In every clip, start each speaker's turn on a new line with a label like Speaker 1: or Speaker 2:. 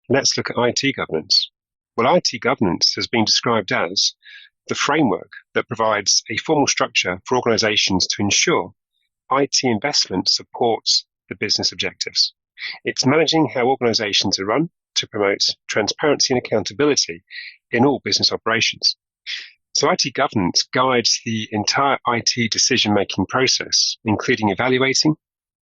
Speaker 1: Let's look at IT governance. Well, IT governance has been described as the framework that provides a formal structure for organizations to ensure IT investment supports the business objectives. It's managing how organizations are run to promote transparency and accountability in all business operations. So IT governance guides the entire IT decision-making process, including evaluating,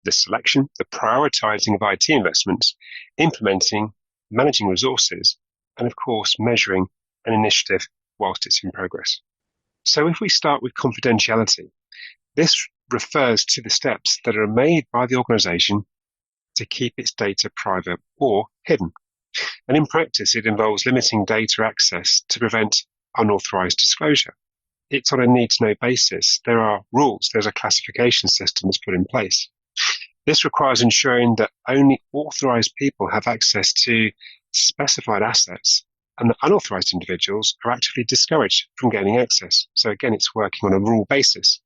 Speaker 1: the selection, the prioritizing of IT investments, implementing, managing resources, and of course, measuring an initiative whilst it's in progress. So if we start with confidentiality, this refers to the steps that are made by the organization to keep its data private or hidden. And in practice, it involves limiting data access to prevent unauthorized disclosure. It's on a need-to-know basis. There are rules. There's a classification system that's put in place. This requires ensuring that only authorized people have access to specified assets and that unauthorized individuals are actively discouraged from gaining access. So again, it's working on a rule basis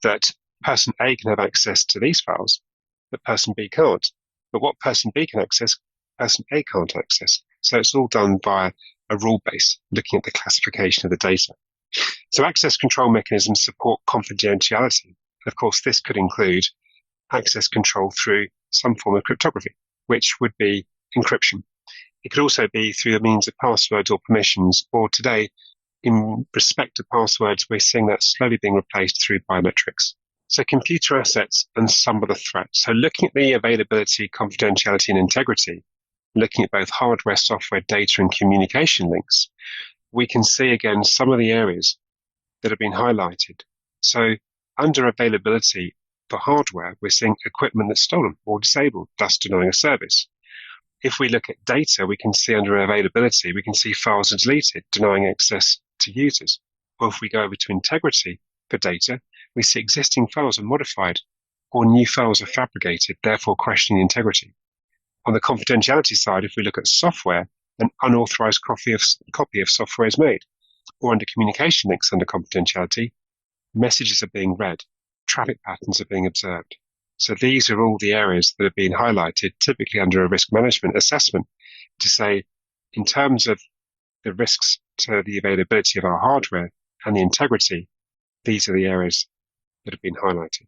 Speaker 1: that person A can have access to these files, but person B can't. But what person B can access, person A can't access. So it's all done via a rule base, looking at the classification of the data. So access control mechanisms support confidentiality. Of course, this could include access control through some form of cryptography, which would be encryption. It could also be through the means of passwords or permissions, or today, in respect to passwords, we're seeing that slowly being replaced through biometrics. So computer assets and some of the threats. So looking at the availability, confidentiality, and integrity, looking at both hardware, software, data, and communication links, we can see again some of the areas that have been highlighted. So under availability for hardware, we're seeing equipment that's stolen or disabled, thus denying a service. If we look at data, we can see under availability, we can see files are deleted, denying access to users. Or if we go over to integrity for data, we see existing files are modified or new files are fabricated, therefore questioning integrity. On the confidentiality side, if we look at software, an unauthorized copy of software is made. Or under communication links under confidentiality, messages are being read, traffic patterns are being observed. So these are all the areas that have been highlighted, typically under a risk management assessment, to say, in terms of the risks to the availability of our hardware and the integrity, these are the areas that have been highlighted.